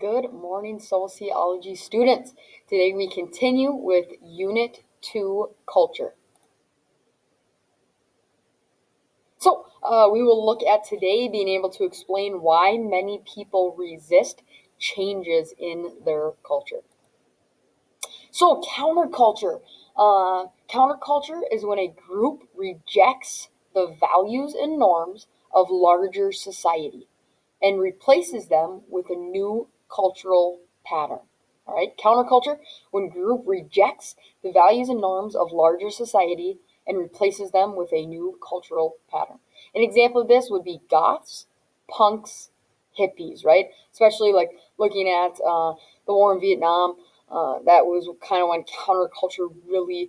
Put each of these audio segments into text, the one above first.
Good morning, sociology students. Today we continue with Unit 2, Culture. We will look at today being able to explain why many people resist changes in their culture. So, counterculture. Counterculture is when a group rejects the values and norms of larger society and replaces them with a new cultural pattern. All right, counterculture, when a group rejects the values and norms of larger society and replaces them with a new cultural pattern. An example of this would be goths, punks, hippies, right? Especially like looking at the war in Vietnam. That was kind of when counterculture really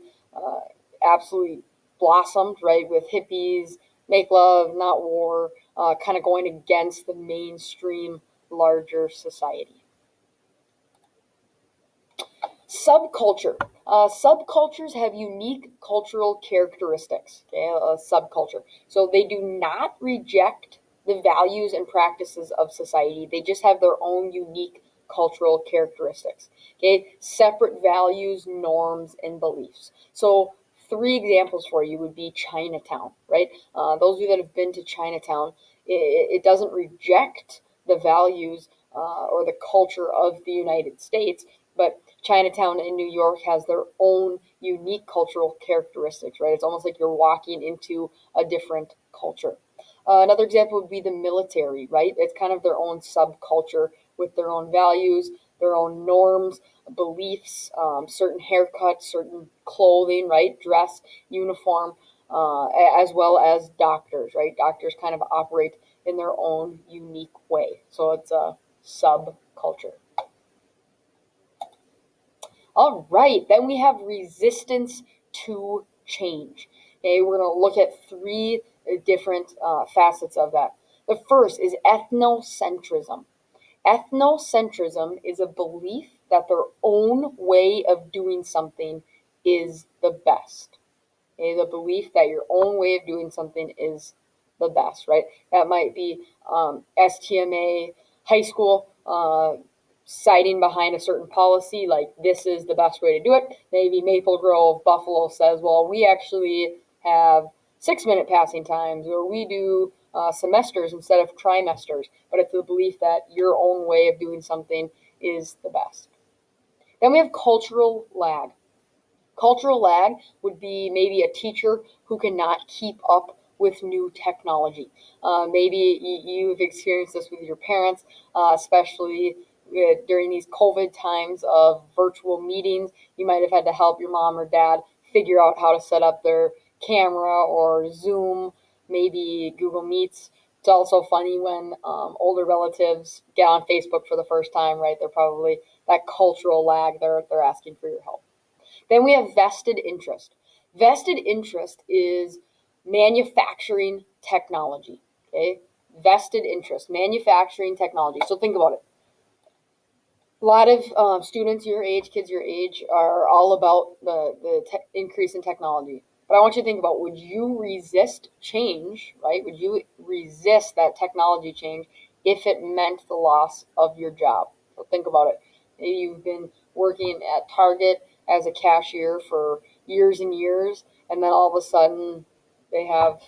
absolutely blossomed, right? With hippies, make love, not war, kind of going against the mainstream larger society. Subculture. Subcultures have unique cultural characteristics. Okay, a subculture. So they do not reject the values and practices of society. They just have their own unique cultural characteristics. Okay, separate values, norms, and beliefs. So three examples for you would be Chinatown, right? Those of you that have been to Chinatown, it doesn't reject the values or the culture of the United States, but Chinatown in New York has their own unique cultural characteristics, right? It's almost like you're walking into a different culture. Another example would be the military, right? It's kind of their own subculture with their own values, their own norms, beliefs, certain haircuts, certain clothing, right? Dress, uniform, as well as doctors, right? Doctors kind of operate in their own unique way. So it's a subculture. All right, then we have resistance to change. Okay, we're going to look at three different facets of that. The first is ethnocentrism. Ethnocentrism is a belief that their own way of doing something is the best. Okay, the belief that your own way of doing something is the best, right? That might be STMA, high school, citing behind a certain policy, like this is the best way to do it. Maybe Maple Grove, Buffalo says, well, we actually have 6-minute passing times, or we do semesters instead of trimesters, but it's the belief that your own way of doing something is the best. Then we have cultural lag. Cultural lag would be maybe a teacher who cannot keep up with new technology. Maybe you've experienced this with your parents, especially during these COVID times of virtual meetings. You might have had to help your mom or dad figure out how to set up their camera or Zoom, maybe Google Meets. It's also funny when older relatives get on Facebook for the first time, right? They're probably that cultural lag. They're asking for your help. Then we have vested interest. Vested interest is manufacturing technology. Okay, vested interest, manufacturing technology. So think about it. A lot of students your age, kids your age, are all about the increase in technology. But I want you to think about, would you resist change, right? Would you resist that technology change if it meant the loss of your job? So think about it. Maybe you've been working at Target as a cashier for years and years, and then all of a sudden they have,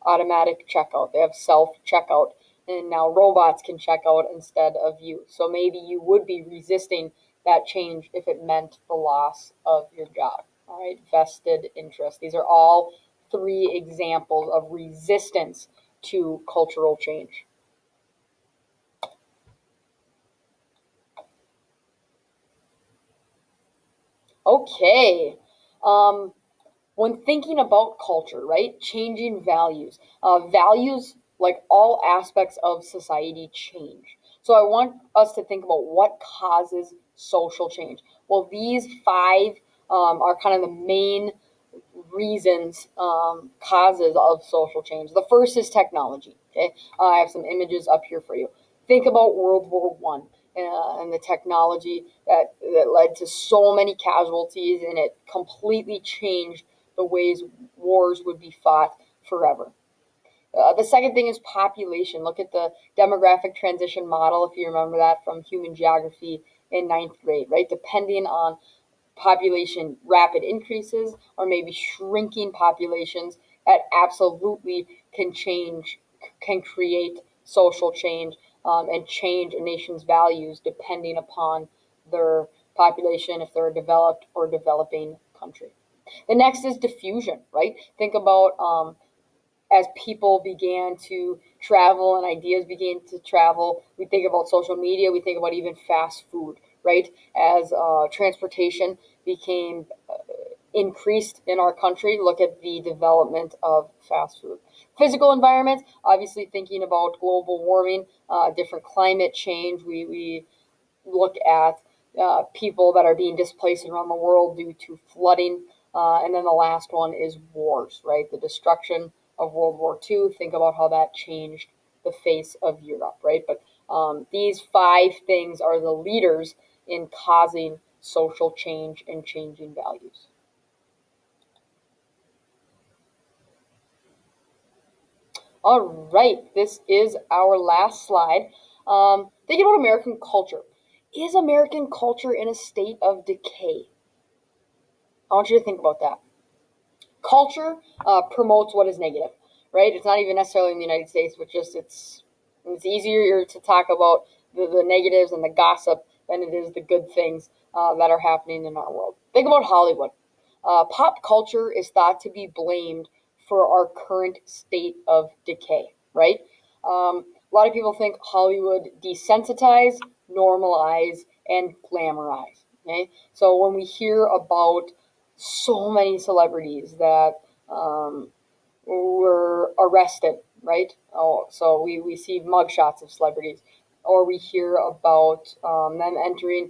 automatic checkout. They have self checkout, and now robots can check out instead of you. So maybe you would be resisting that change if it meant the loss of your job. All right, vested interest. These are all three examples of resistance to cultural change. Okay. When thinking about culture, right? Changing values. Values, like all aspects of society, change. So I want us to think about what causes social change. Well, these five are kind of the main reasons, causes of social change. The first is technology. Okay, I have some images up here for you. Think about World War One and the technology that led to so many casualties, and it completely changed the ways wars would be fought forever. The second thing is population. Look at the demographic transition model, if you remember that from human geography in ninth grade, right? Depending on population rapid increases or maybe shrinking populations, that absolutely can create social change, and change a nation's values depending upon their population, if they're a developed or developing country. The next is diffusion, right? Think about as people began to travel and ideas began to travel, we think about social media, we think about even fast food, right? As transportation became increased in our country, look at the development of fast food. Physical environment, obviously thinking about global warming, different climate change. We look at people that are being displaced around the world due to flooding. And then the last one is wars, right? The destruction of World War II. Think about how that changed the face of Europe, right? But these five things are the leaders in causing social change and changing values. All right, this is our last slide. Thinking about American culture. Is American culture in a state of decay? I want you to think about that. Culture promotes what is negative, right? It's not even necessarily in the United States, but just it's easier to talk about the negatives and the gossip than it is the good things that are happening in our world. Think about Hollywood. Pop culture is thought to be blamed for our current state of decay, right? A lot of people think Hollywood desensitize, normalize, and glamorize. Okay, so when we hear about so many celebrities that were arrested, right? Oh, so we see mugshots of celebrities, or we hear about them entering,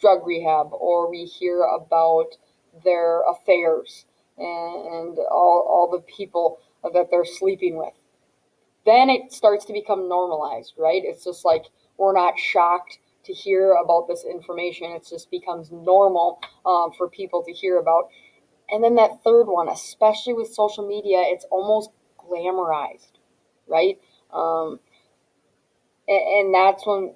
drug rehab, or we hear about their affairs and all the people that they're sleeping with. Then it starts to become normalized, right? It's just like we're not shocked to hear about this information. It just becomes normal for people to hear about. And then that third one, especially with social media, it's almost glamorized, right? Um, and that's when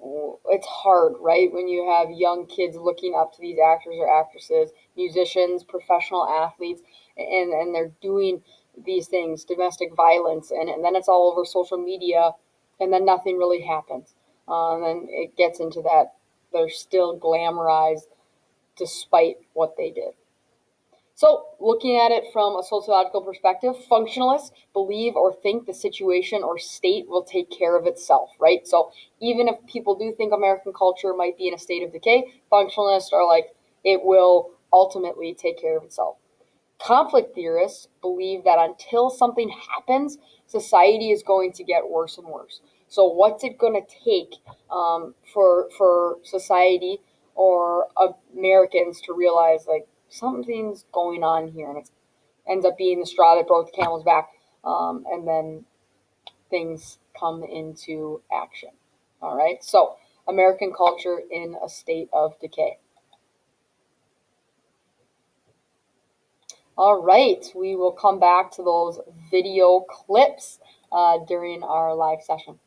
it's hard, right? When you have young kids looking up to these actors or actresses, musicians, professional athletes, and they're doing these things, domestic violence, and then it's all over social media, and then nothing really happens. And then it gets into that they're still glamorized despite what they did. So, looking at it from a sociological perspective, functionalists believe or think the situation or state will take care of itself, right? So, even if people do think American culture might be in a state of decay, functionalists are like, it will ultimately take care of itself. Conflict theorists believe that until something happens, society is going to get worse and worse. So, what's it going to take for society or Americans to realize like something's going on here, and it ends up being the straw that broke the camel's back, and then things come into action. All right, so American culture in a state of decay. All right, we will come back to those video clips during our live session.